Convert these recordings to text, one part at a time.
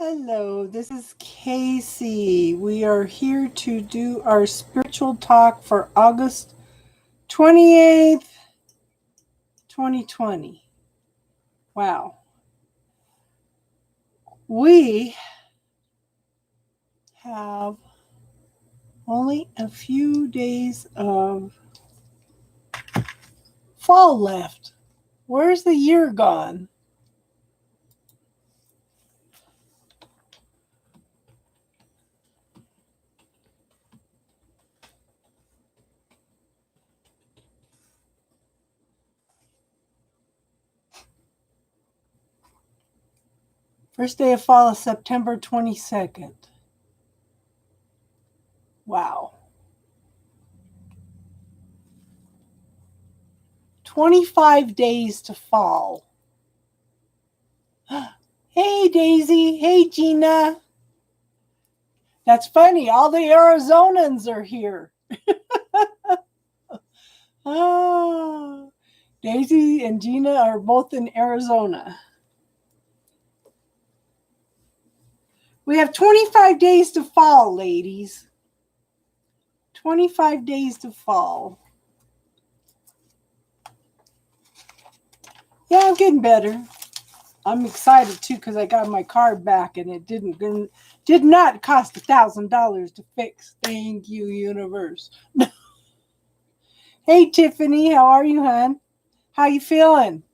Hello, this is Casey. We are here to do our spiritual talk for August 28th, 2020. Wow. We have only a few days of fall left. Where's the year gone? First day of fall is September 22nd. Wow. 25 days to fall. Hey, Daisy. Hey, Gina. That's funny. All the Arizonans are here. Oh, Daisy and Gina are both in Arizona. We have 25 days to fall, ladies. 25 days to fall. Yeah, I'm getting better. I'm excited too because I got my car back and it did not cost $1,000 to fix. Thank you, universe. Hey, Tiffany, how are you, hon? How you feeling?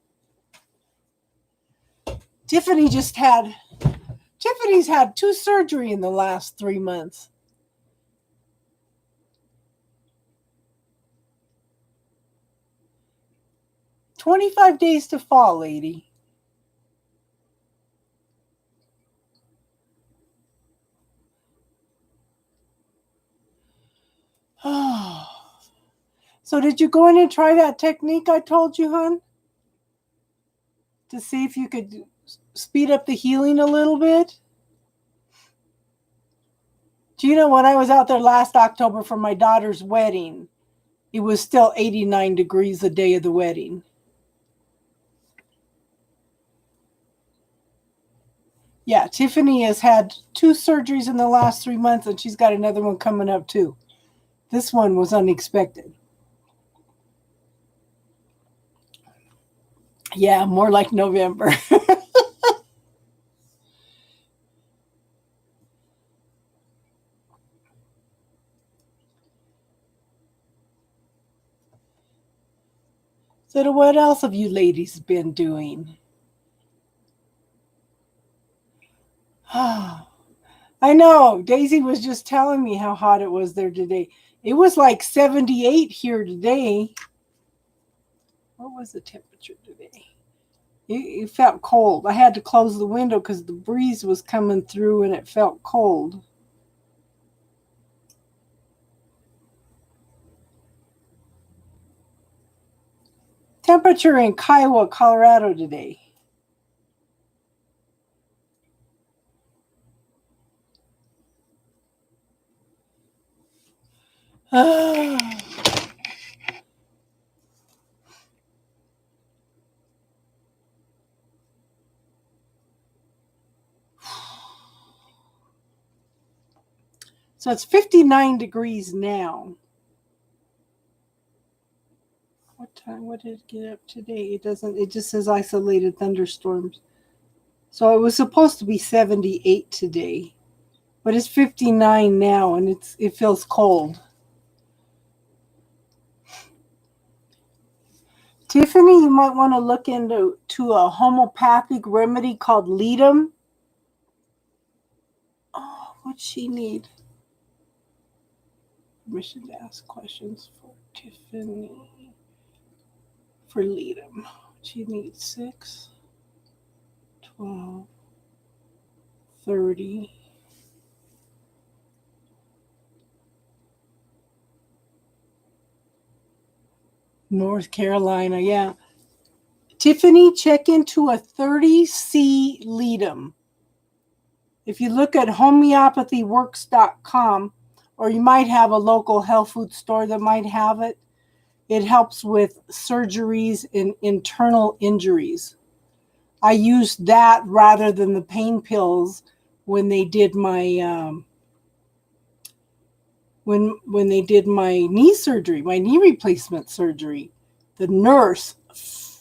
Tiffany's had 2 surgeries in the last 3 months. "25 days to fall, lady." So did you go in and try that technique I told you, hon? To see if you could speed up the healing a little bit? Do you know when I was out there last October for my daughter's wedding, it was still 89 degrees the day of the wedding. Yeah, Tiffany has had 2 surgeries in the last 3 months and she's got another one coming up too. This one was unexpected. Yeah, more like November. So what else have you ladies been doing? I know. Daisy was just telling me how hot it was there today. It was like 78 here today. What was the temperature today? It felt cold. I had to close the window because the breeze was coming through and it felt cold. Temperature in Kiowa, Colorado today. So it's 59 degrees now. What time? What did it get up today? It doesn't. It just says isolated thunderstorms. So it was supposed to be 78 today, but it's 59 now, and it feels cold. Tiffany, you might want to look into a homeopathic remedy called Ledum. Oh, what's she need? Permission to ask questions for Tiffany. For Ledum. She needs 6, 12, 30. North Carolina, yeah. Tiffany, check into a 30C Ledum. If you look at homeopathyworks.com, or you might have a local health food store that might have it, it helps with surgeries and internal injuries. I used that rather than the pain pills when they did my when they did my knee surgery, my knee replacement surgery. The nurse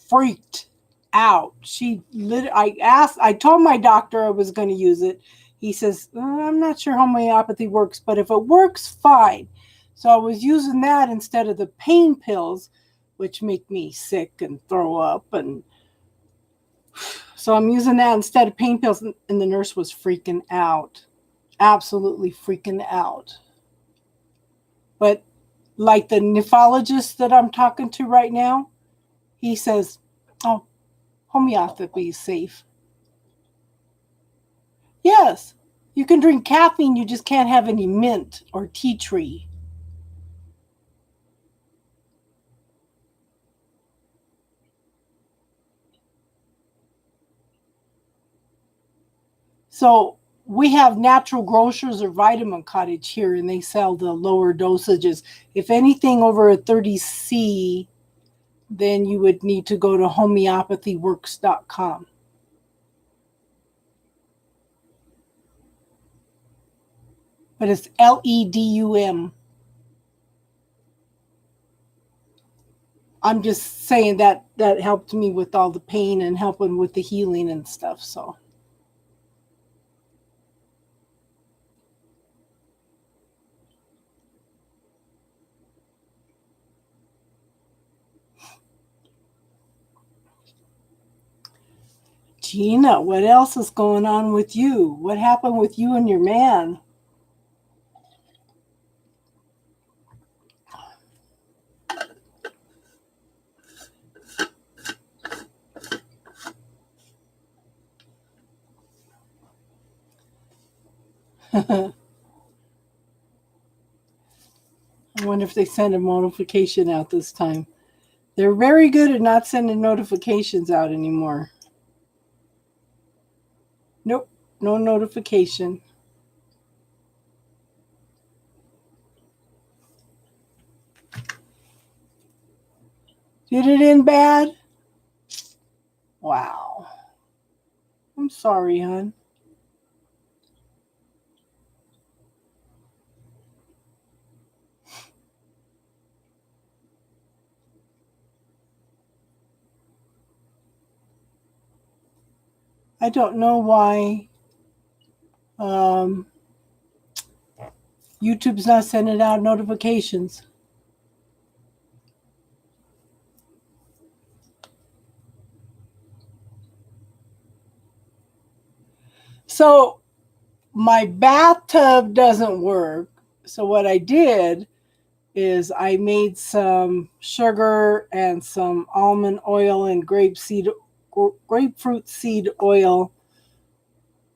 freaked out. I told my doctor I was going to use it. He says, I'm not sure homeopathy works, but if it works, fine. So I was using that instead of the pain pills, which make me sick and throw up. And so I'm using that instead of pain pills. And the nurse was freaking out, absolutely freaking out. But like the nephrologist that I'm talking to right now, he says, oh, homeopathy is safe. Yes, you can drink caffeine, you just can't have any mint or tea tree. So we have Natural Grocers or Vitamin Cottage here, and they sell the lower dosages. If anything over a 30C, then you would need to go to homeopathyworks.com. But it's LEDUM. I'm just saying that helped me with all the pain and helping with the healing and stuff. So Gina, what else is going on with you? What happened with you and your man? I wonder if they send a notification out this time. They're very good at not sending notifications out anymore. Nope, no notification. Did it end bad? Wow. I'm sorry, hon. I don't know why YouTube's not sending out notifications. So my bathtub doesn't work. So what I did is I made some sugar and some almond oil and grapefruit seed oil,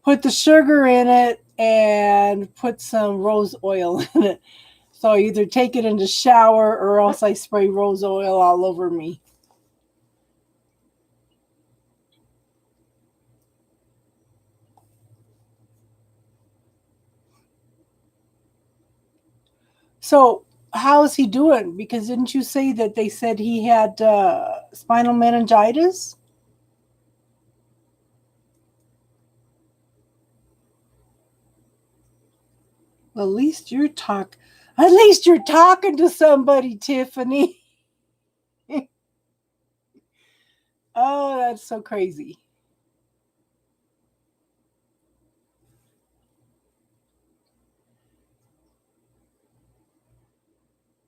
put the sugar in it, and put some rose oil in it. So I either take it in the shower or else I spray rose oil all over me. So how's he doing? Because didn't you say that they said he had spinal meningitis? Well, at least you're talking to somebody, Tiffany. Oh, that's so crazy.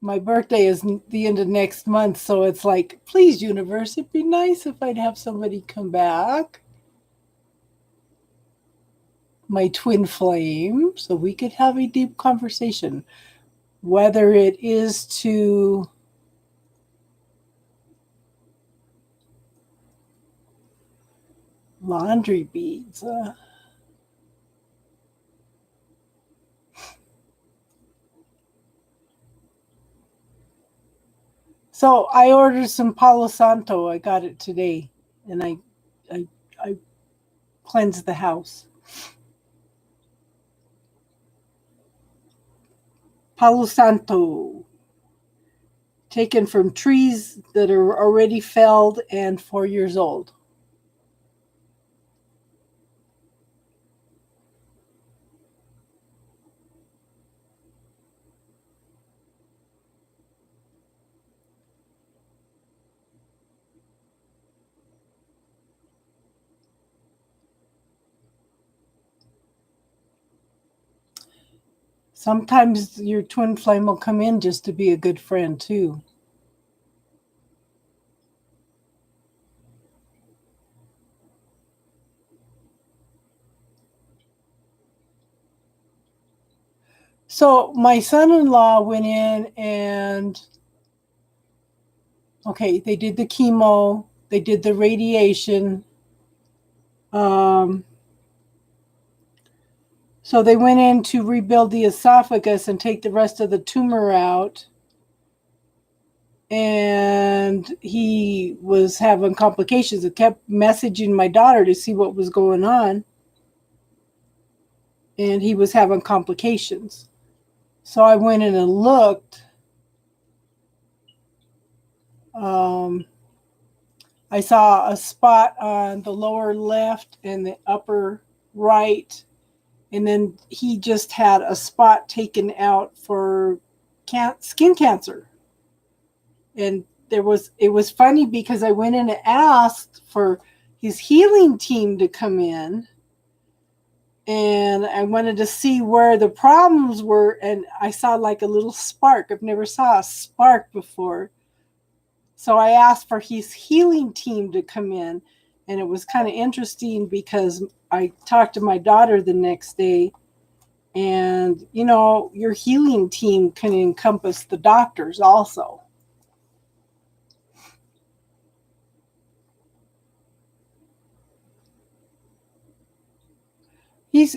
My birthday is the end of next month, so it's like, please, universe, it'd be nice if I'd have somebody come back. My twin flame, so we could have a deep conversation. Whether it is to laundry beads. So I ordered some Palo Santo. I got it today, and I cleansed the house. Palo Santo, taken from trees that are already felled and 4 years old. Sometimes your twin flame will come in just to be a good friend too. So my son-in-law went in and okay, they did the chemo, they did the radiation. So they went in to rebuild the esophagus and take the rest of the tumor out. And he was having complications. It kept messaging my daughter to see what was going on. And he was having complications. So I went in and looked. I saw a spot on the lower left and the upper right. And then he just had a spot taken out for skin cancer. And it was funny because I went in and asked for his healing team to come in. And I wanted to see where the problems were. And I saw like a little spark. I've never saw a spark before. So I asked for his healing team to come in. And it was kind of interesting because I talked to my daughter the next day. And, you know, your healing team can encompass the doctors also. He's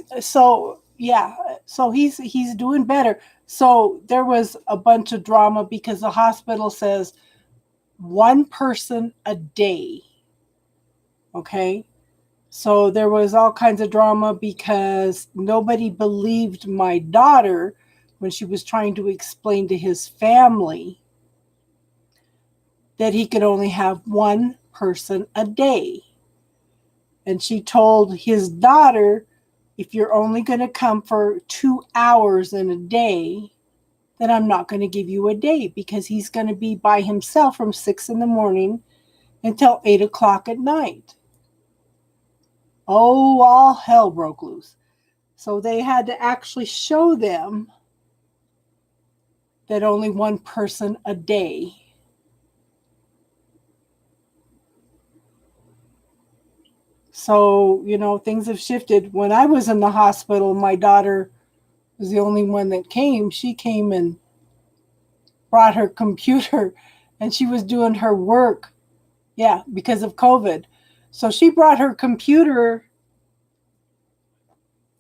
doing better. So there was a bunch of drama because the hospital says one person a day. Okay. So there was all kinds of drama because nobody believed my daughter when she was trying to explain to his family that he could only have one person a day. And she told his daughter, if you're only going to come for 2 hours in a day, then I'm not going to give you a day because he's going to be by himself from 6 in the morning until 8 o'clock at night. Oh, all hell broke loose. So they had to actually show them that only one person a day. So, you know, things have shifted. When I was in the hospital, my daughter was the only one that came. She came and brought her computer and she was doing her work. Yeah, because of COVID. So she brought her computer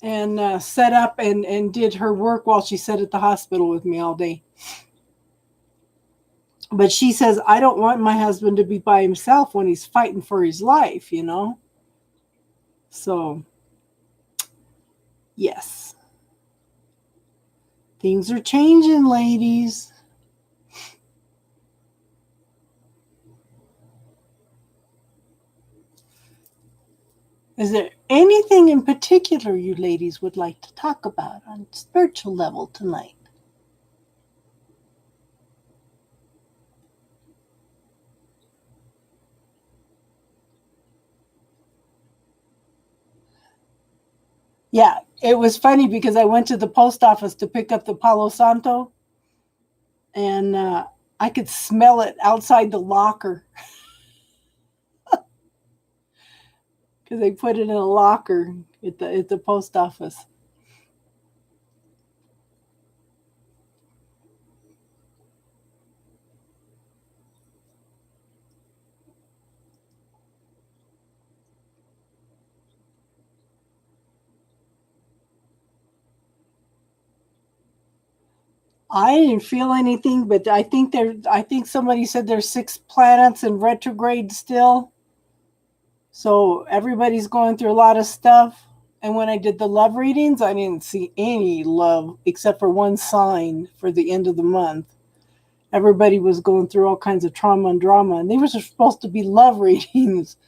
and set up and did her work while she sat at the hospital with me all day. But she says, I don't want my husband to be by himself when he's fighting for his life, you know? So, yes. Things are changing, ladies. Is there anything in particular you ladies would like to talk about on spiritual level tonight? Yeah, it was funny because I went to the post office to pick up the Palo Santo and I could smell it outside the locker because they put it in a locker at the post office. I didn't feel anything, but I think somebody said there's 6 planets in retrograde still. So everybody's going through a lot of stuff. And when I did the love readings, I didn't see any love except for one sign for the end of the month. Everybody was going through all kinds of trauma and drama, and they were supposed to be love readings.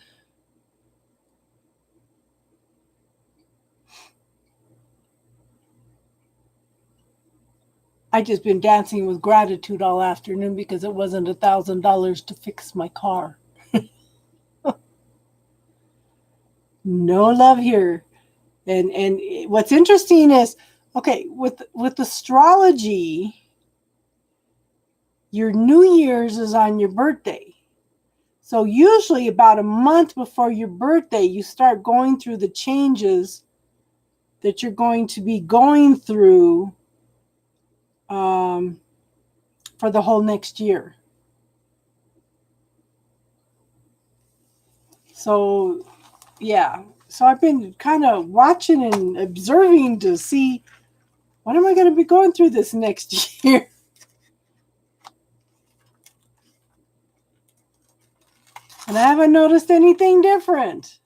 I just been dancing with gratitude all afternoon because it wasn't $1,000 to fix my car. No love here. And what's interesting is Okay, with astrology, your New Year's is on your birthday. So usually about a month before your birthday, you start going through the changes that you're going to be going through for the whole next year. So, yeah. So I've been kind of watching and observing to see what am I going to be going through this next year. And I haven't noticed anything different.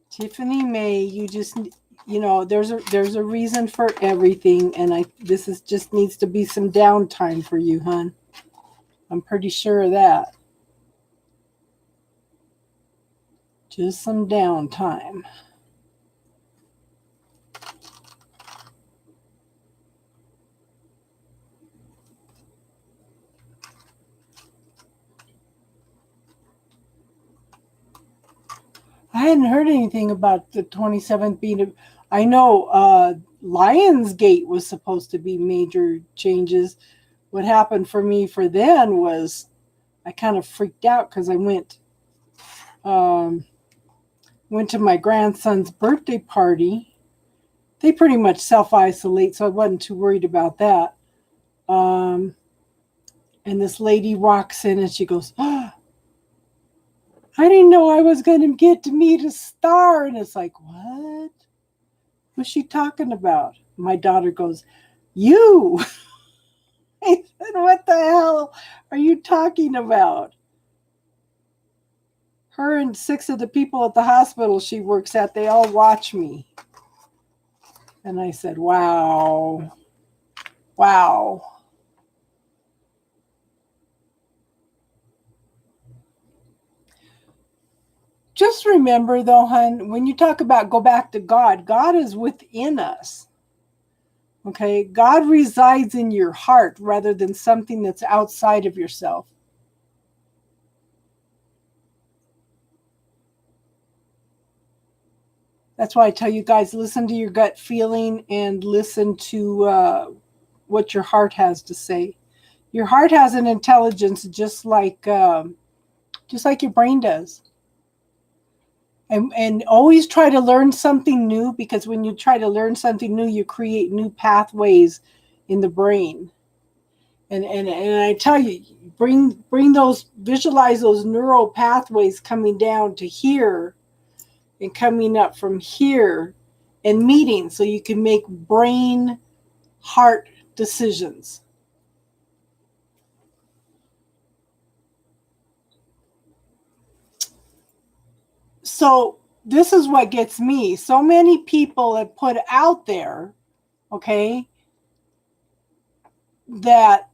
Tiffany May, you just, there's a reason for everything, and this is just needs to be some downtime for you, hon. I'm pretty sure of that. Just some downtime. I hadn't heard anything about the 27th being. I know Lionsgate was supposed to be major changes. What happened for me for then was I kind of freaked out because I went to my grandson's birthday party. They pretty much self-isolate, so I wasn't too worried about that. And this lady walks in and she goes, "Oh, I didn't know I was going to get to meet a star." And it's like, what? What's she talking about? My daughter goes, "You." I said, "What the hell are you talking about?" Her and 6 of the people at the hospital she works at, they all watch me. And I said, wow. Wow. Just remember, though, hon, when you talk about go back to God, God is within us. Okay? God resides in your heart rather than something that's outside of yourself. That's why I tell you guys, listen to your gut feeling and listen to what your heart has to say. Your heart has an intelligence just like your brain does. And always try to learn something new, because when you try to learn something new, you create new pathways in the brain. And I tell you, bring those, visualize those neural pathways coming down to here and coming up from here and meeting so you can make brain heart decisions. So this is what gets me. So many people have put out there, okay, that,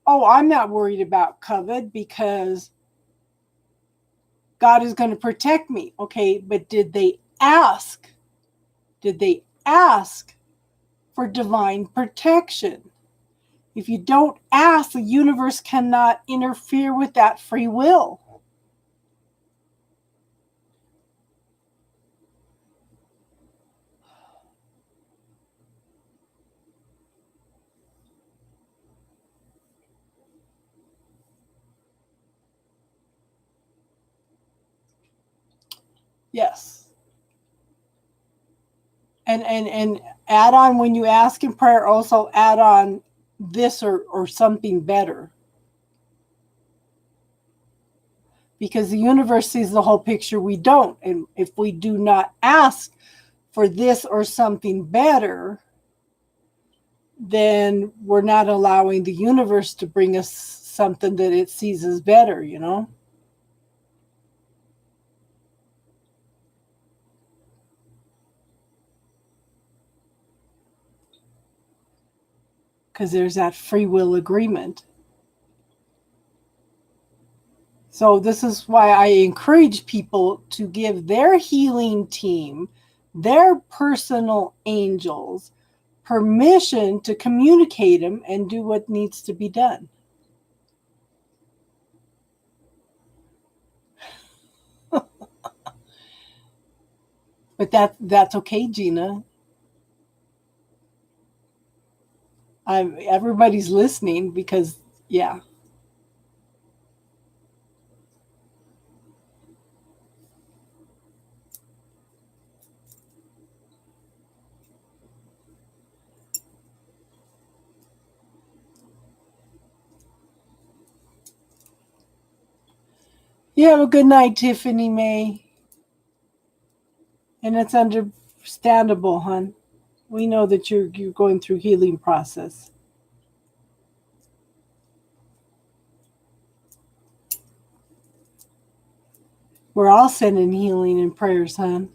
oh, I'm not worried about COVID because God is going to protect me. Okay, but did they ask? Did they ask for divine protection? If you don't ask, the universe cannot interfere with that free will. Yes. And add on, when you ask in prayer, also add on this or something better. Because the universe sees the whole picture, we don't. And if we do not ask for this or something better, then we're not allowing the universe to bring us something that it sees as better, because there's that free will agreement. So this is why I encourage people to give their healing team, their personal angels, permission to communicate them and do what needs to be done. But that's okay, Gina. Everybody's listening because, yeah. You have a good night, Tiffany May. And it's understandable, hon. We know that you're going through healing process. We're all sending healing and prayers, hon.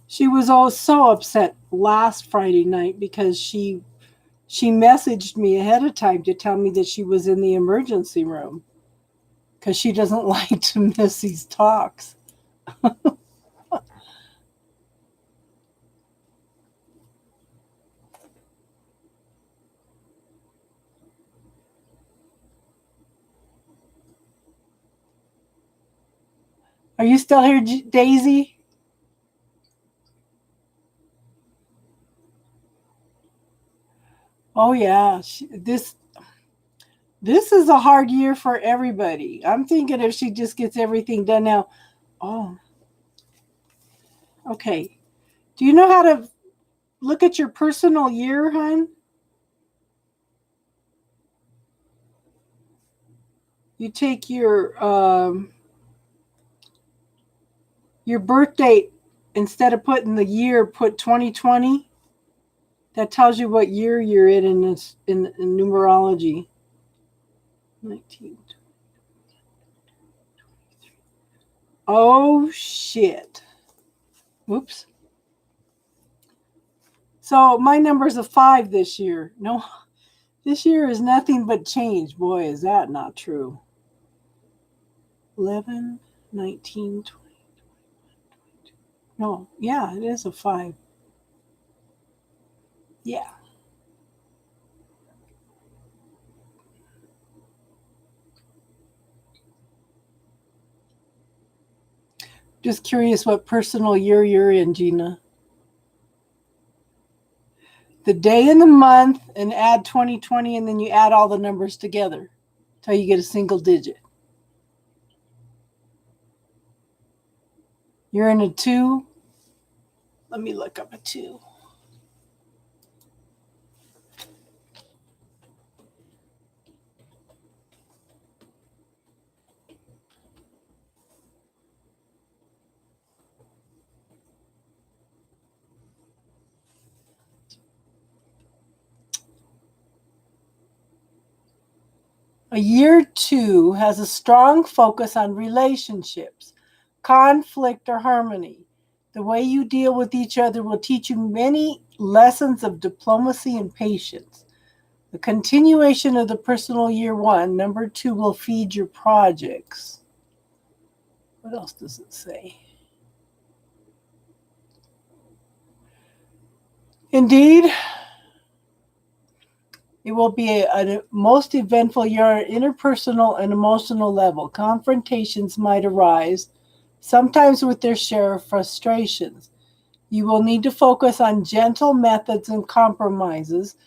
She was all so upset last Friday night because she messaged me ahead of time to tell me that she was in the emergency room because she doesn't like to miss these talks. Are you still here, Daisy? Oh yeah, this is a hard year for everybody. I'm thinking if she just gets everything done now. Oh, okay. Do you know how to look at your personal year, hon? You take your birth date, instead of putting the year, put 2020. That tells you what year you're in this in numerology. 19. Oh shit. Whoops. So my number's a 5 this year. No, this year is nothing but change. Boy, is that not true. 11, 19, 20. No, yeah, it is a 5. Yeah. Just curious what personal year you're in, Gina. The day and the month, and add 2020, and then you add all the numbers together till you get a single digit. You're in a 2. Let me look up a 2. A year 2 has a strong focus on relationships, conflict, or harmony. The way you deal with each other will teach you many lessons of diplomacy and patience. The continuation of the personal year 1, number 2, will feed your projects. What else does it say? Indeed, it will be a most eventful year on interpersonal and emotional level. Confrontations might arise, sometimes with their share of frustrations. You will need to focus on gentle methods and compromises.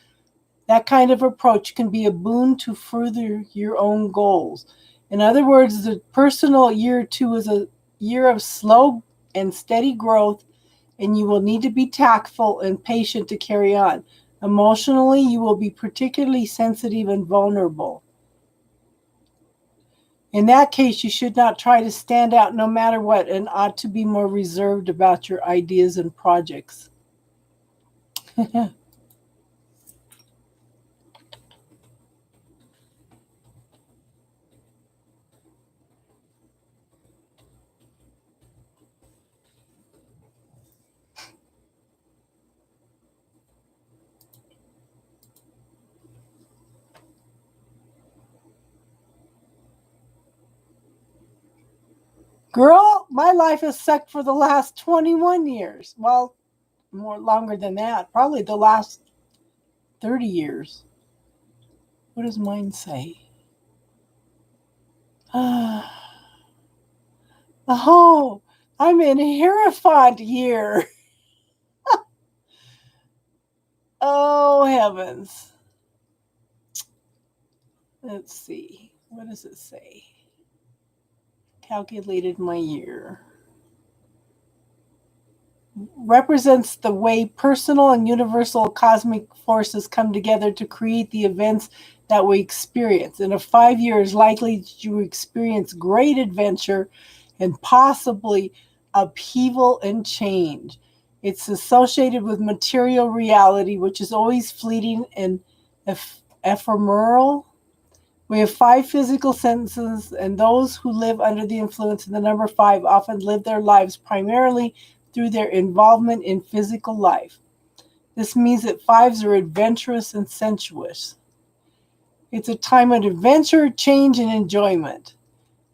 That kind of approach can be a boon to further your own goals. In other words, the personal year 2 is a year of slow and steady growth, and you will need to be tactful and patient to carry on. Emotionally, you will be particularly sensitive and vulnerable. In that case, you should not try to stand out no matter what and ought to be more reserved about your ideas and projects. Girl, my life has sucked for the last 21 years. Well, more longer than that. Probably the last 30 years. What does mine say? Oh, I'm in Hierophant year. Oh, heavens. Let's see. What does it say? Calculated my year. Represents the way personal and universal cosmic forces come together to create the events that we experience. In a 5 years, likely to experience great adventure and possibly upheaval and change. It's associated with material reality, which is always fleeting and ephemeral. We have 5 physical senses, and those who live under the influence of the number 5 often live their lives primarily through their involvement in physical life. This means that 5s are adventurous and sensuous. It's a time of adventure, change, and enjoyment.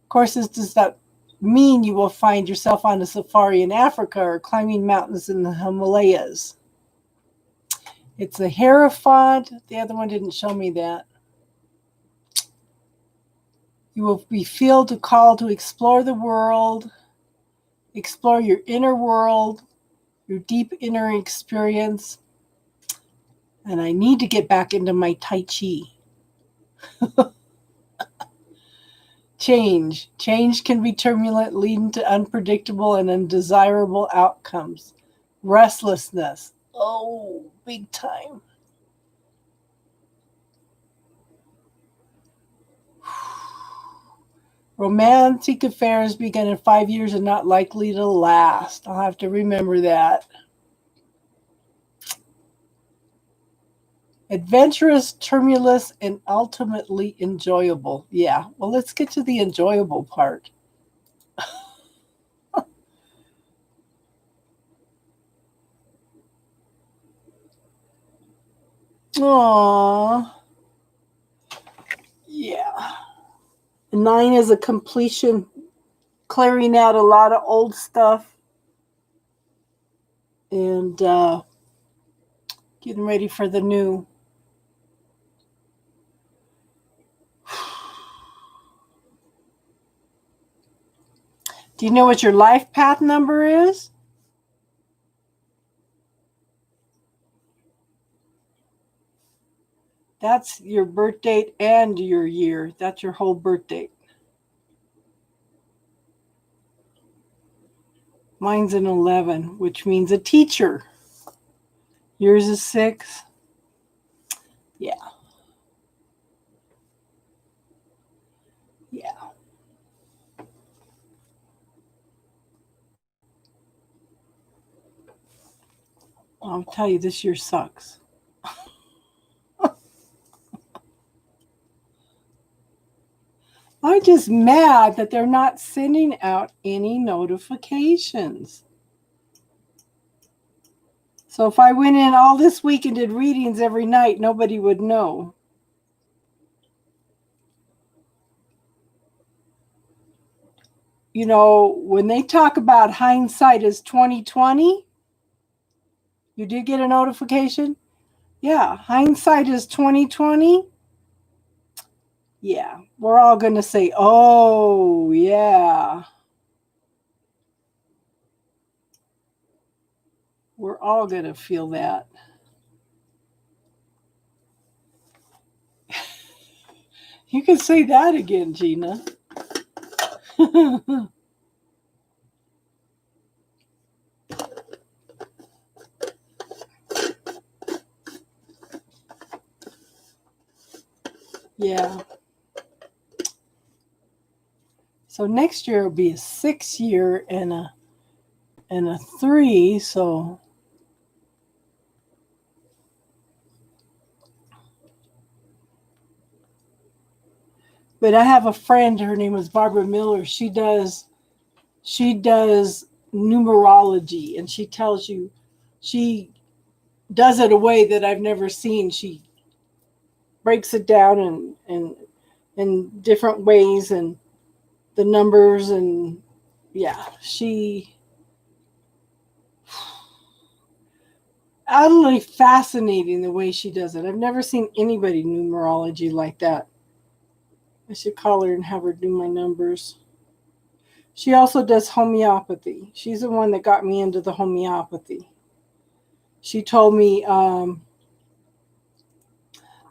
Of course, this does not mean you will find yourself on a safari in Africa or climbing mountains in the Himalayas. It's a Hierophant. The other one didn't show me that. You will be filled to call to explore the world, explore your inner world, your deep inner experience. And I need to get back into my Tai Chi. Change. Change can be turbulent, leading to unpredictable and undesirable outcomes. Restlessness. Oh, big time. Romantic affairs begun in 5 years are not likely to last. I'll have to remember that. Adventurous, tumultuous, and ultimately enjoyable. Yeah, well, let's get to the enjoyable part. Aww. Yeah. 9 is a completion, clearing out a lot of old stuff and getting ready for the new. Do you know what your life path number is? That's your birth date and your year. That's your whole birth date. Mine's an 11, which means a teacher. Yours is 6. Yeah. Yeah. I'll tell you, this year sucks. I'm just mad that they're not sending out any notifications. So if I went in all this week and did readings every night, nobody would know. You know, when they talk about hindsight is 2020, you did get a notification? Yeah, hindsight is 2020. Yeah, we're all going to say, "Oh, yeah." We're all going to feel that. You can say that again, Gina. Yeah. So next year will be a 6 year and a 3, so but I have a friend, her name is Barbara Miller. She does numerology, and she tells you, she does it a way that I've never seen. She breaks it down in different ways, and the numbers, and yeah, utterly fascinating the way she does it. I've never seen anybody numerology like that. I should call her and have her do my numbers. She also does homeopathy. She's the one that got me into the homeopathy. She told me I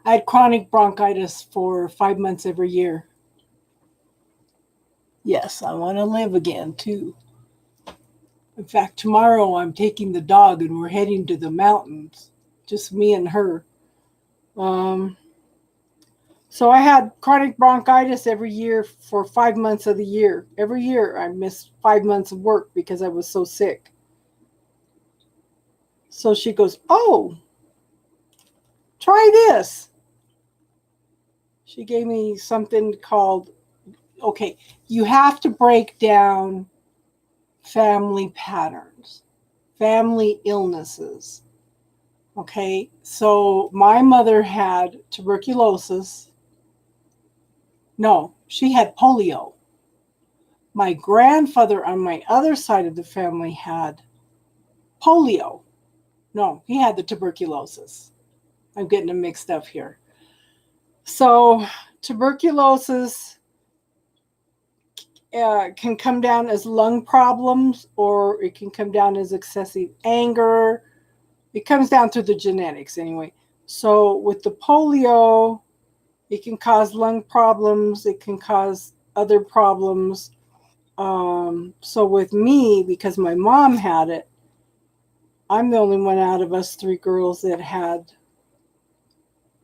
had chronic bronchitis for 5 months every year. Yes, I want to live again too. In fact, tomorrow I'm taking the dog and we're heading to the mountains. Just me and her. Um, so I had chronic bronchitis every year for 5 months of the year. Every year I missed 5 months of work because I was so sick. So she goes, "Oh, try this." She gave me something called, okay, you have to break down family patterns, family illnesses. Okay, so my mother had tuberculosis. No, she had polio. My grandfather on my other side of the family had polio. No, he had the tuberculosis. I'm getting them mixed up here. So, tuberculosis can come down as lung problems, or it can come down as excessive anger. It comes down through the genetics anyway. So, with the polio, it can cause lung problems, it can cause other problems. So with me, because my mom had it, I'm the only one out of us three girls that had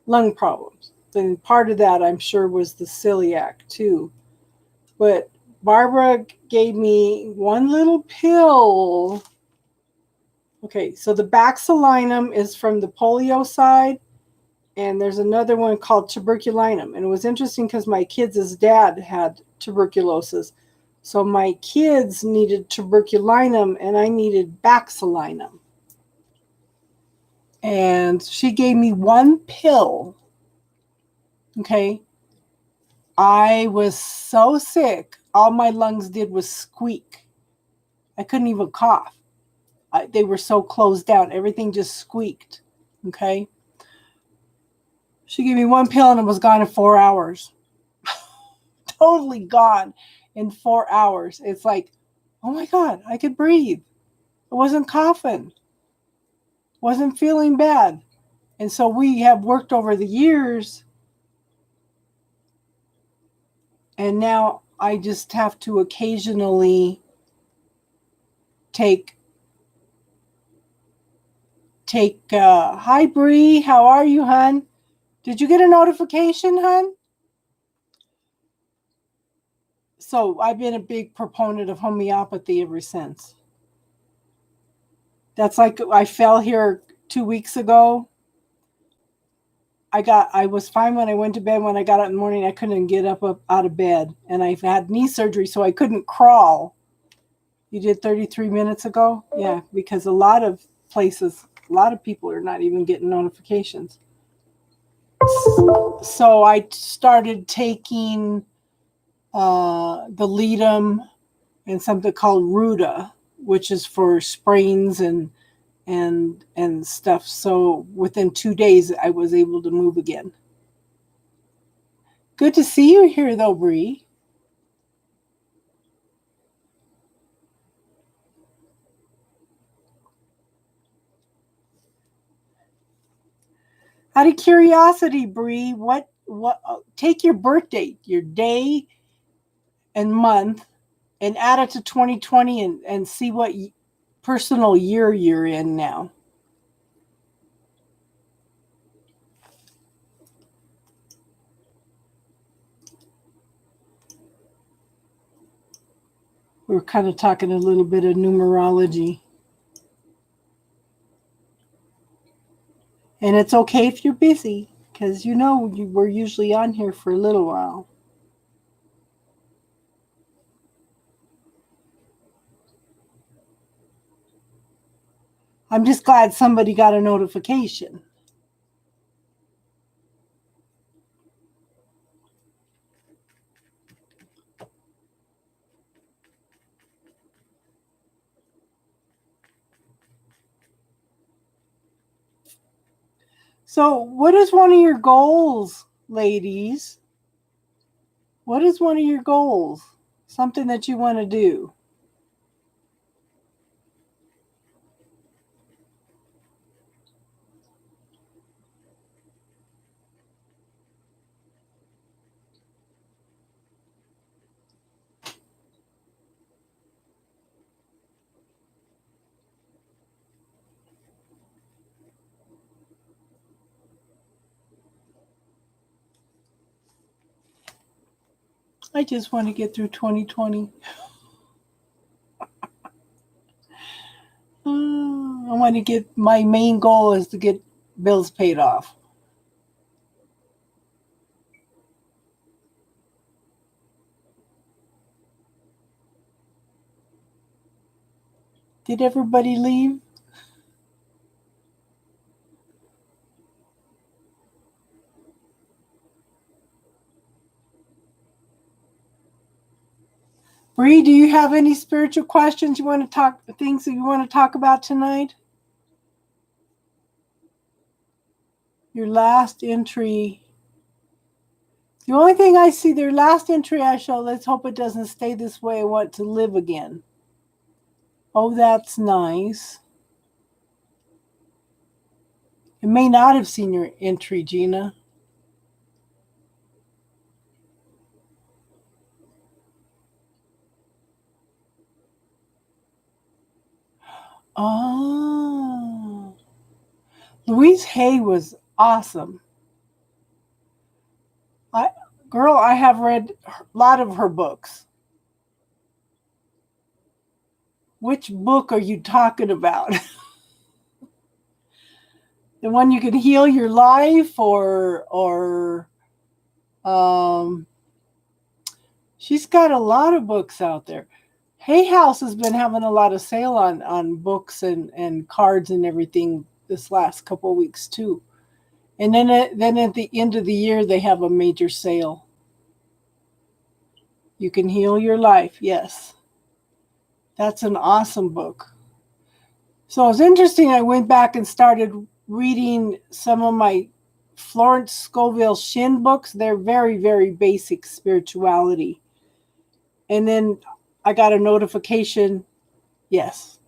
lung problems. And part of that, I'm sure, was the celiac too. But Barbara gave me one little pill. Okay, so the Baxilinum is from the polio side, and there's another one called tuberculinum. And it was interesting because my kids' dad had tuberculosis. So my kids needed tuberculinum and I needed Baxilinum. And she gave me one pill. Okay. I was so sick. All my lungs did was squeak. I couldn't even cough. They were so closed down. Everything just squeaked. Okay. She gave me one pill and it was gone in 4 hours. Totally gone in 4 hours. It's like, oh my God, I could breathe. I wasn't coughing. Wasn't feeling bad. And so we have worked over the years, and now I just have to occasionally take hi Bree, how are you, hun? Did you get a notification, hun? So I've been a big proponent of homeopathy ever since. That's like I fell here 2 weeks ago. I was fine when I went to bed. When I got up in the morning, I couldn't get up out of bed, and I've had knee surgery, so I couldn't crawl. You did 33 minutes ago? Yeah, because a lot of places, a lot of people are not even getting notifications. So I started taking the Leadum and something called Ruta, which is for sprains and stuff. So within 2 days, I was able to move again. Good to see you here, though, Bree. Out of curiosity, Bree, what take your birth date, your day and month, and add it to 2020 and see what personal year you're in now. We're kind of talking a little bit of numerology. And it's okay if you're busy, because we're usually on here for a little while. I'm just glad somebody got a notification. So, what is one of your goals, ladies? What is one of your goals? Something that you want to do? I just want to get through 2020. I want to get, my main goal is to get bills paid off. Did everybody leave? Bree, do you have any spiritual questions you want to talk, things that you want to talk about tonight? Your last entry. The only thing I see, their last entry I show, let's hope it doesn't stay this way. I want to live again. Oh, that's nice. It may not have seen your entry, Gina. Oh. Louise Hay was awesome. I have read a lot of her books. Which book are you talking about? The one you can heal your life, or she's got a lot of books out there. Hay House has been having a lot of sale on books and cards and everything this last couple of weeks too. And then at the end of the year they have a major sale. You can heal your life. Yes. That's an awesome book. So it was interesting. I went back and started reading some of my Florence Scovel Shinn books. They're very, very basic spirituality. And then I got a notification. Yes,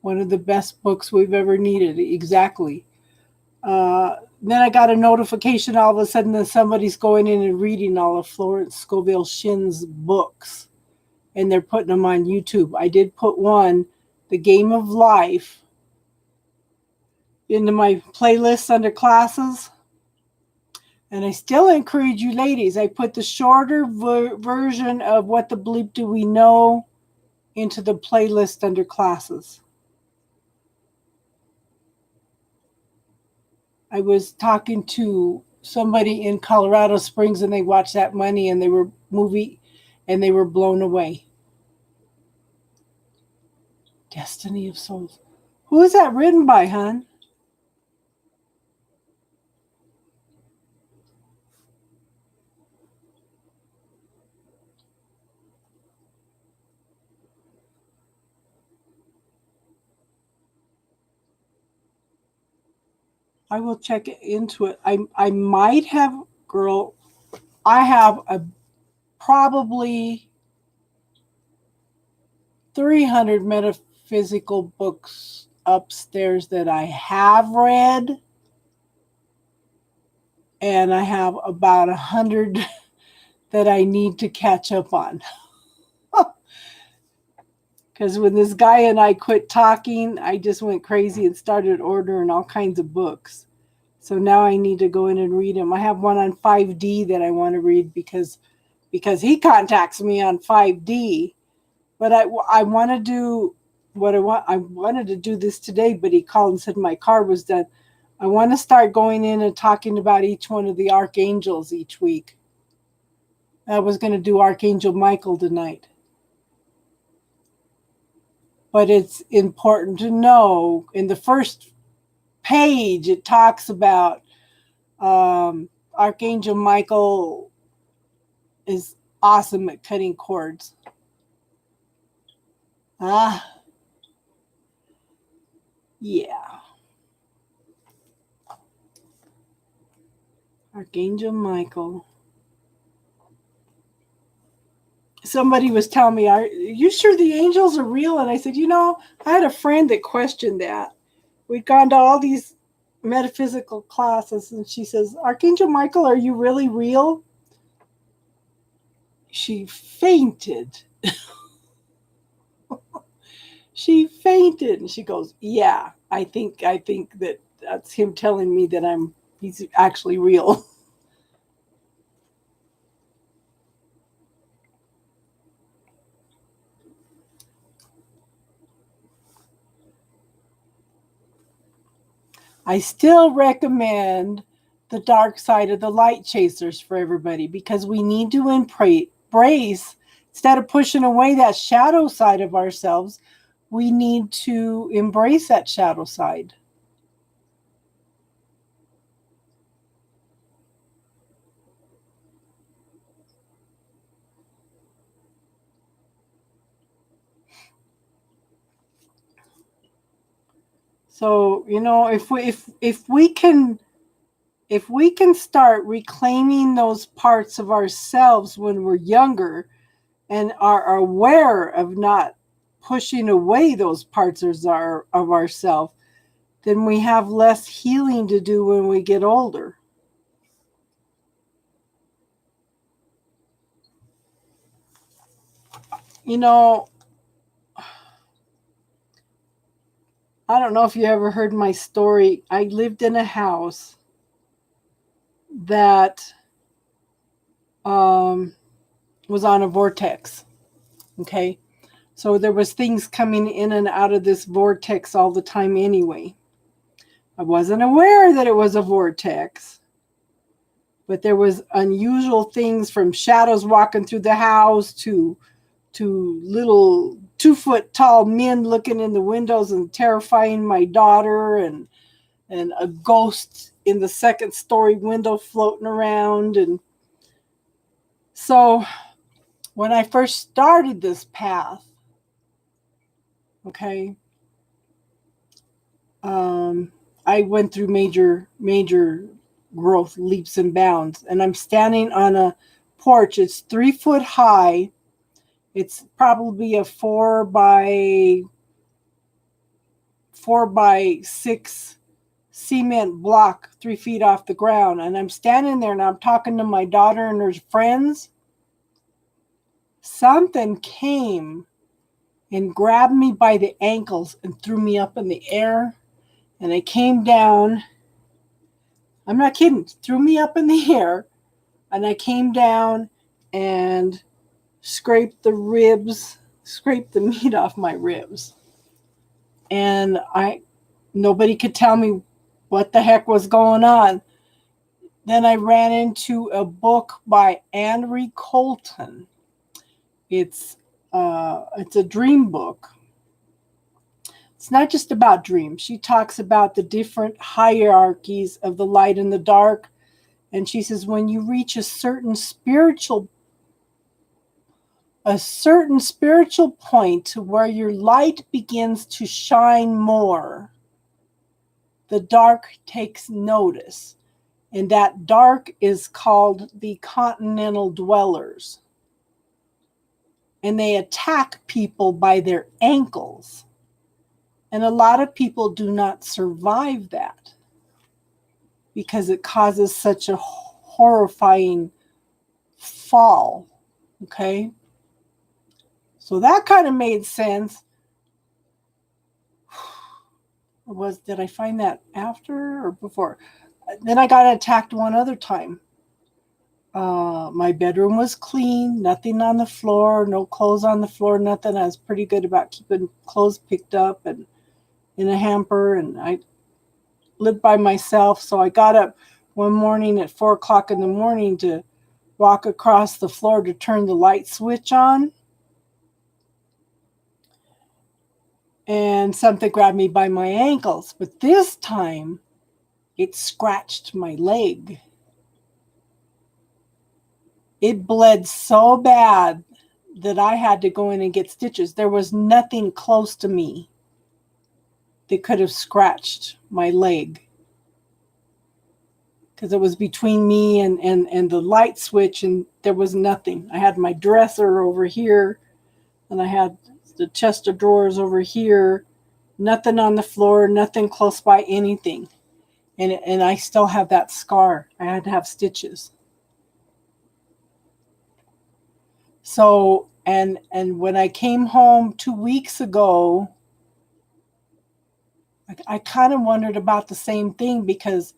one of the best books we've ever needed. Exactly. Then I got a notification all of a sudden that somebody's going in and reading all of Florence Scovel Shinn's books. And they're putting them on YouTube. I did put one, The Game of Life, into my playlist under classes. And I still encourage you ladies, I put the shorter version of What the Bleep Do We Know into the playlist under classes. I was talking to somebody in Colorado Springs and they watched that movie and they were blown away. Destiny of Souls. Who is that written by, hon? I will check into it. I might have, girl, I have probably 300 metaphysical books upstairs that I have read, and I have about 100 that I need to catch up on. Because when this guy and I quit talking, I just went crazy and started ordering all kinds of books. So now I need to go in and read them. I have one on 5D that I want to read because he contacts me on 5D. But I want to do what I want. I wanted to do this today, but he called and said my car was done. I want to start going in and talking about each one of the archangels each week. I was going to do Archangel Michael tonight. But it's important to know in the first page, it talks about Archangel Michael is awesome at cutting cords. Yeah. Archangel Michael. Somebody was telling me, are you sure the angels are real? And I said, I had a friend that questioned that. We'd gone to all these metaphysical classes, and she says, Archangel Michael, are you really real? She fainted. She fainted, and she goes, yeah, I think that's him telling me that he's actually real. I still recommend the dark side of the light chasers for everybody, because we need to embrace, instead of pushing away that shadow side of ourselves, we need to embrace that shadow side. So, if we can start reclaiming those parts of ourselves when we're younger, and are aware of not pushing away those parts of ourselves, then we have less healing to do when we get older. I don't know if you ever heard my story. I lived in a house that was on a vortex. Okay. So there was things coming in and out of this vortex all the time anyway. I wasn't aware that it was a vortex, but there was unusual things, from shadows walking through the house to little 2-foot tall men looking in the windows and terrifying my daughter, and a ghost in the second story window floating around. And so when I first started this path, okay, I went through major growth leaps and bounds, and I'm standing on a porch. It's 3 foot high. It's probably a 4 by 6 cement block 3 feet off the ground. And I'm standing there and I'm talking to my daughter and her friends. Something came and grabbed me by the ankles and threw me up in the air. And I came down. I'm not kidding. Threw me up in the air. And I came down and scraped the meat off my ribs. And nobody could tell me what the heck was going on. Then I ran into a book by Anne Colton. It's a dream book. It's not just about dreams. She talks about the different hierarchies of the light and the dark. And she says, when you reach a certain spiritual point where your light begins to shine more, the dark takes notice. And that dark is called the continental dwellers. And they attack people by their ankles. And a lot of people do not survive that because it causes such a horrifying fall. Okay? So that kind of made sense. Did I find that after or before? Then I got attacked one other time. My bedroom was clean, nothing on the floor, no clothes on the floor, nothing. I was pretty good about keeping clothes picked up and in a hamper, and I lived by myself. So I got up one morning at 4:00 in the morning to walk across the floor to turn the light switch on. And something grabbed me by my ankles. But this time, it scratched my leg. It bled so bad that I had to go in and get stitches. There was nothing close to me that could have scratched my leg. because it was between me and the light switch, and there was nothing. I had my dresser over here, and I had the chest of drawers over here, nothing on the floor, nothing close by, anything. And I still have that scar. I had to have stitches. So, and when I came home 2 weeks ago, I kind of wondered about the same thing, because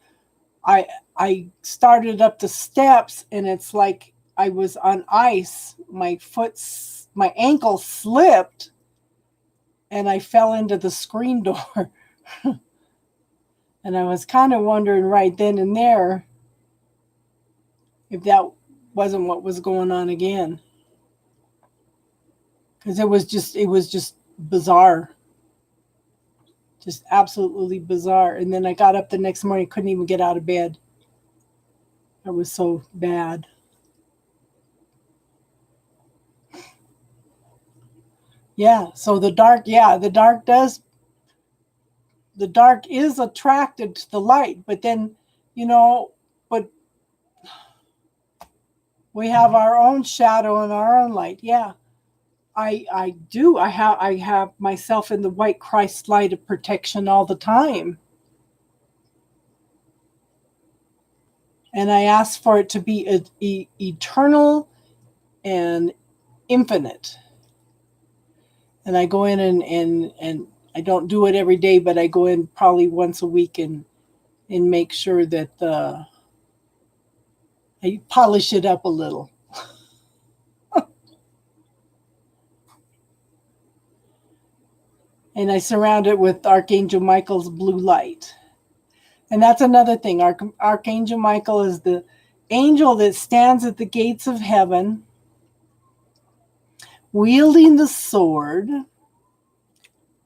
I started up the steps, and it's like I was on ice. My ankle slipped, and I fell into the screen door. And I was kind of wondering right then and there if that wasn't what was going on again. Because it was just bizarre. Just absolutely bizarre. And then I got up the next morning, couldn't even get out of bed. It was so bad. Yeah, so the dark is attracted to the light, but then, but we have our own shadow and our own light. Yeah. I do. I have myself in the white Christ light of protection all the time. And I ask for it to be eternal and infinite. And I go in and I don't do it every day, but I go in probably once a week and make sure that I polish it up a little. And I surround it with Archangel Michael's blue light. And that's another thing. Archangel Michael is the angel that stands at the gates of heaven, wielding the sword.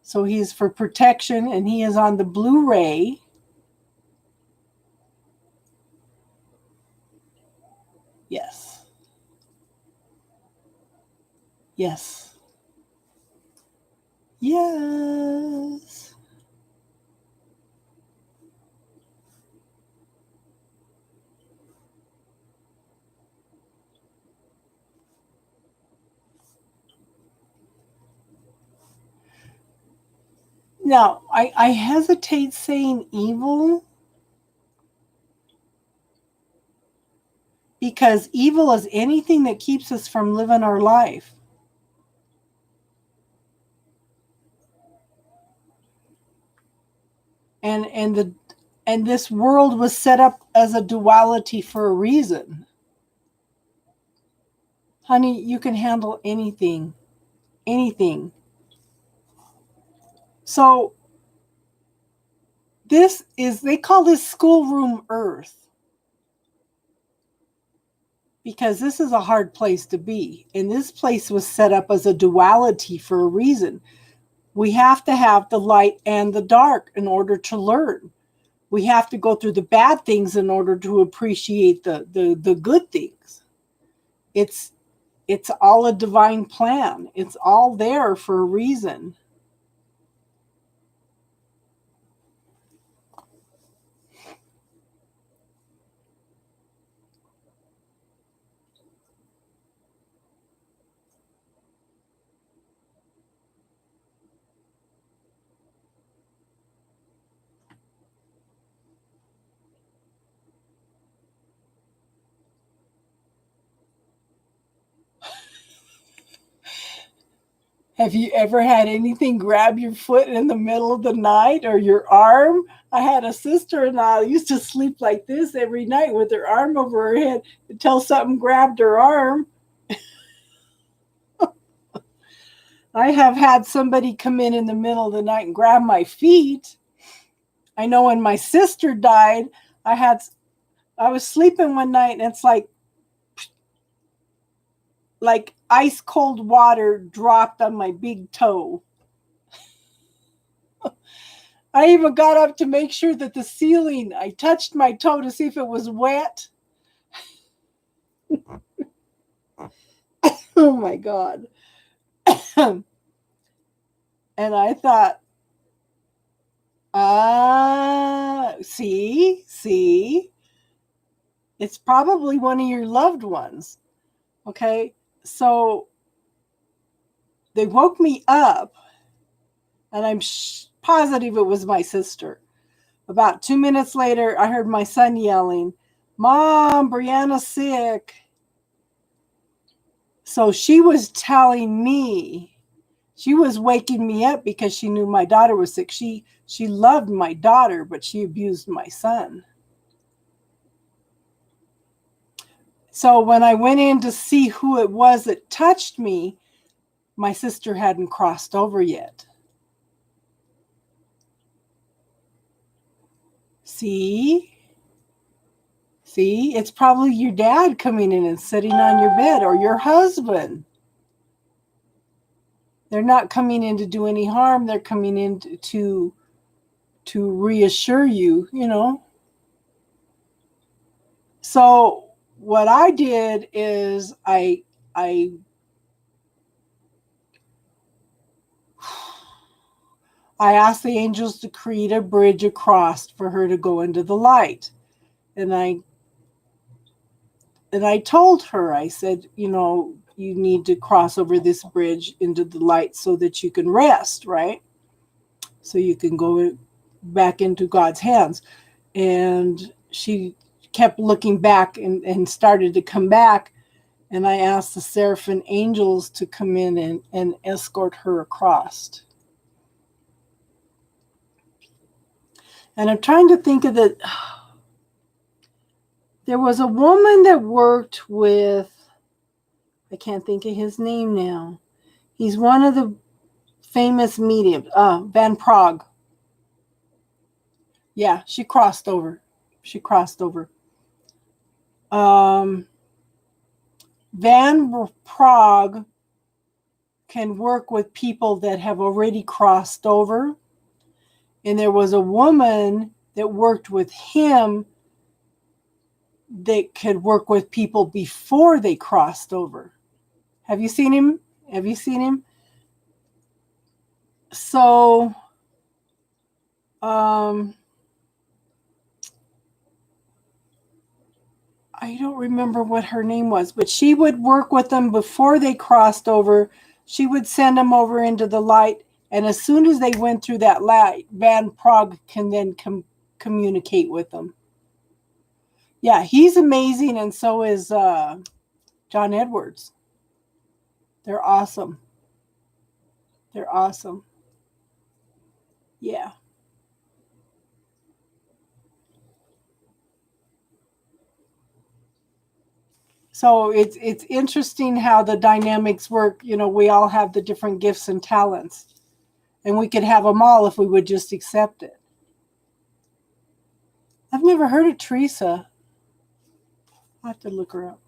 So he's for protection, and he is on the blue ray. Yes. Yes. Yes. Now, I hesitate saying evil, because evil is anything that keeps us from living our life. And this world was set up as a duality for a reason. Honey, you can handle anything. Anything. So they call this schoolroom earth, because this is a hard place to be. And this place was set up as a duality for a reason. We have to have the light and the dark in order to learn. We have to go through the bad things in order to appreciate the good things. It's all a divine plan. It's all there for a reason. Have you ever had anything grab your foot in the middle of the night, or your arm? I had a sister-in-law who used to sleep like this every night with her arm over her head until something grabbed her arm. I have had somebody come in the middle of the night and grab my feet. I know when my sister died, I was sleeping one night, and it's like ice cold water dropped on my big toe. I even got up to make sure that the ceiling, I touched my toe to see if it was wet. Oh my God. And I thought, see, It's probably one of your loved ones. Okay, so they woke me up, and I'm positive it was my sister. About 2 minutes later, I heard my son yelling, "Mom, Brianna's sick." So she was telling me, she was waking me up because she knew my daughter was sick. She loved my daughter, but she abused my son. So when I went in to see who it was that touched me, my sister hadn't crossed over yet. See, it's probably your dad coming in and sitting on your bed, or your husband. They're not coming in to do any harm. They're coming in to reassure you, you know. So what I did is I asked the angels to create a bridge across for her to go into the light. And I told her, I said, you know, you need to cross over this bridge into the light so that you can rest, right? So you can go back into God's hands. And she kept looking back and started to come back. And I asked the seraphim angels to come in and escort her across. And I'm trying to think of the... There was a woman that worked with... I can't think of his name now. He's one of the famous mediums. Van Prague. Yeah, she crossed over. Van Prague can work with people that have already crossed over. And there was a woman that worked with him that could work with people before they crossed over. Have you seen him? So, I don't remember what her name was, but she would work with them before they crossed over. She would send them over into the light. And as soon as they went through that light, Van Prague can then communicate with them. Yeah, he's amazing. And so is John Edwards. They're awesome. Yeah. So it's interesting how the dynamics work. You know, we all have the different gifts and talents, and we could have them all if we would just accept it. I've never heard of Teresa. I'll have to look her up.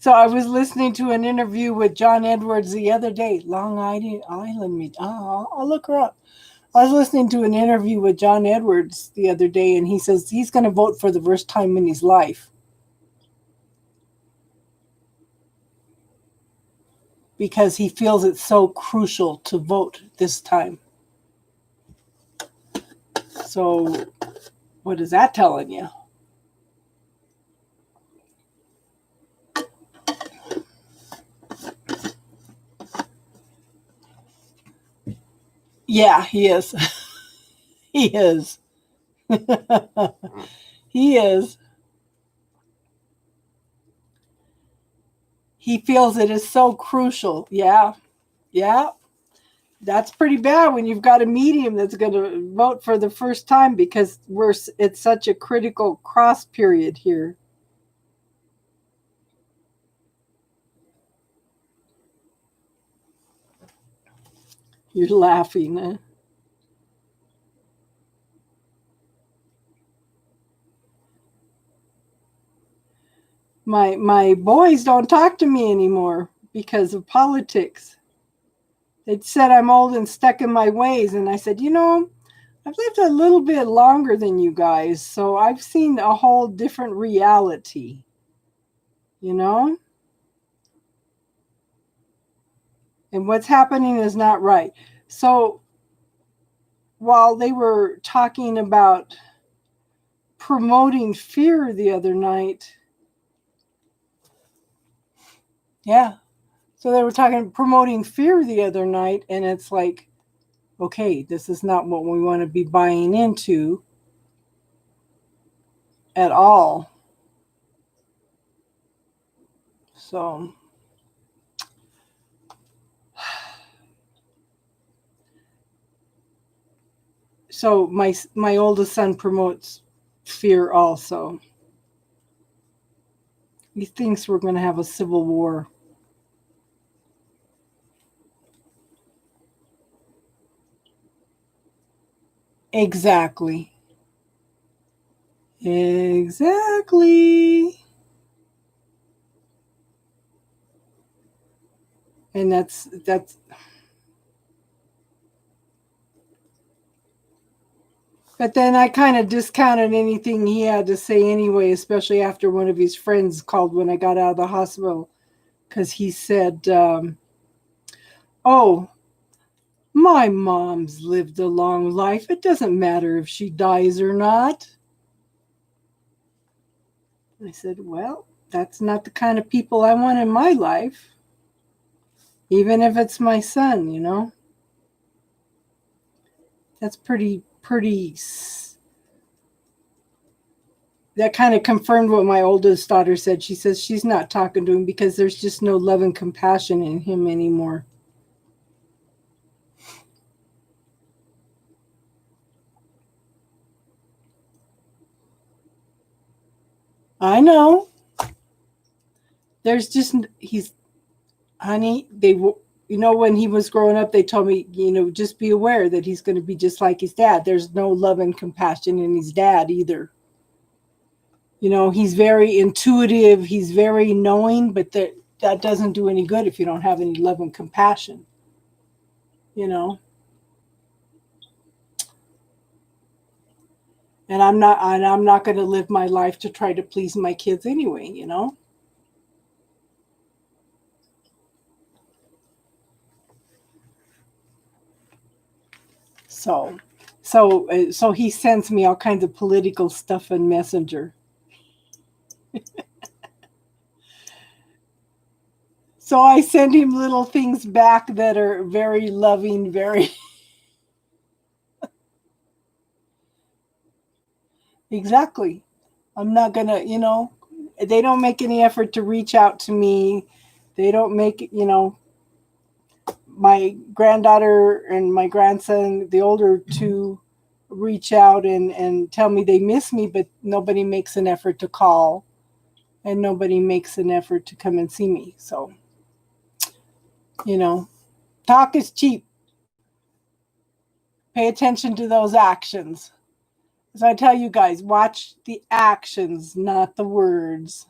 So I was listening to an interview with John Edwards the other day. Long Island. I'll look her up. I was listening to an interview with John Edwards the other day, and he says he's going to vote for the first time in his life because he feels it's so crucial to vote this time. So what is that telling you? Yeah, he is. He is. He is. He feels it is so crucial. Yeah. That's pretty bad when you've got a medium that's going to vote for the first time because it's such a critical cross period here. You're laughing, huh? My boys don't talk to me anymore because of politics. They said I'm old and stuck in my ways, and I said, you know, I've lived a little bit longer than you guys, so I've seen a whole different reality, you know? And what's happening is not right. So while they were talking about promoting fear the other night, yeah. So they were talking promoting fear the other night, and it's like, okay, this is not what we want to be buying into at all. So my oldest son promotes fear also. He thinks we're going to have a civil war. Exactly. Exactly. And that's but then I kind of discounted anything he had to say anyway, especially after one of his friends called when I got out of the hospital, because he said, oh, my mom's lived a long life. It doesn't matter if she dies or not. I said, well, that's not the kind of people I want in my life, even if it's my son, you know. That's pretty. That kind of confirmed what my oldest daughter said. She says she's not talking to him because there's just no love and compassion in him anymore. I know. There's just he's honey. When he was growing up, they told me, just be aware that he's going to be just like his dad. There's no love and compassion in his dad either. He's very intuitive. He's very knowing, but that doesn't do any good if you don't have any love and compassion. You know. And I'm not going to live my life to try to please my kids anyway. So he sends me all kinds of political stuff in Messenger. So I send him little things back that are very loving, very exactly. I'm not gonna, they don't make any effort to reach out to me. They don't make, my granddaughter and my grandson, the older two, reach out and tell me they miss me, but nobody makes an effort to call and nobody makes an effort to come and see me. So, you know, talk is cheap. Pay attention to those actions. So I tell you guys, watch the actions, not the words.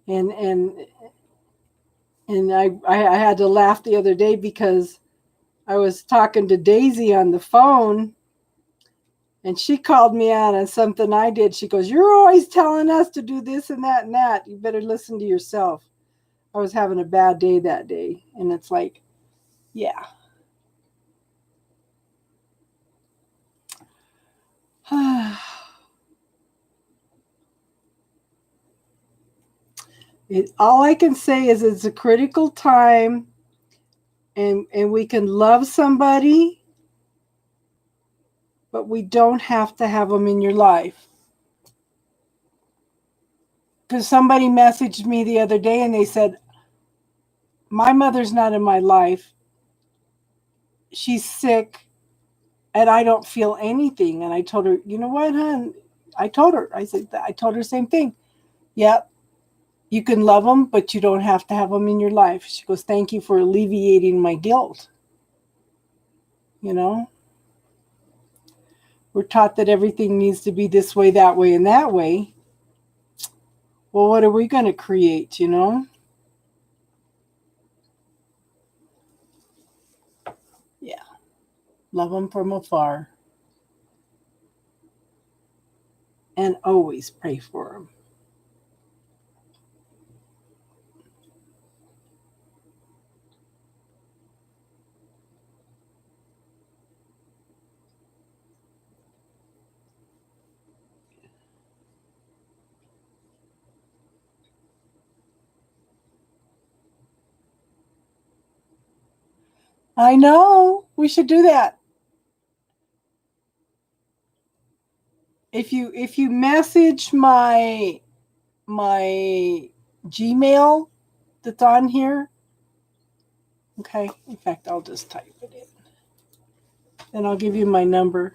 And I had to laugh the other day because I was talking to Daisy on the phone and she called me out on something I did. She goes, "You're always telling us to do this and that and that. You better listen to yourself." I was having a bad day that day. And it's like, yeah. All I can say is it's a critical time and we can love somebody, but we don't have to have them in your life. Because somebody messaged me the other day and they said, my mother's not in my life. She's sick and I don't feel anything. And I told her, you know what, hon? I told her the same thing. Yep, you can love them, but you don't have to have them in your life. She goes, thank you for alleviating my guilt. You know, we're taught that everything needs to be this way, that way, and that way. Well, what are we going to create? Yeah, love them from afar. and always pray for them. I know. We should do that. If you message my Gmail that's on here, okay. In fact, I'll just type it in. Then I'll give you my number.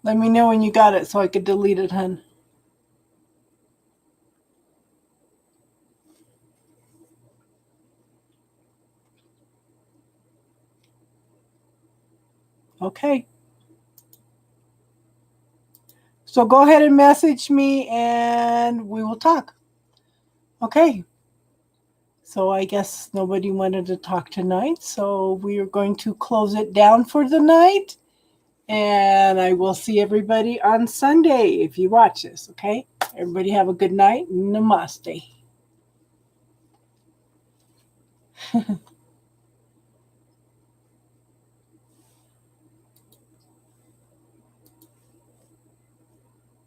Let me know when you got it so I could delete it, hun. Okay. So go ahead and message me and we will talk. Okay. So I guess nobody wanted to talk tonight. So we are going to close it down for the night. And I will see everybody on Sunday if you watch this. Okay. Everybody have a good night. Namaste.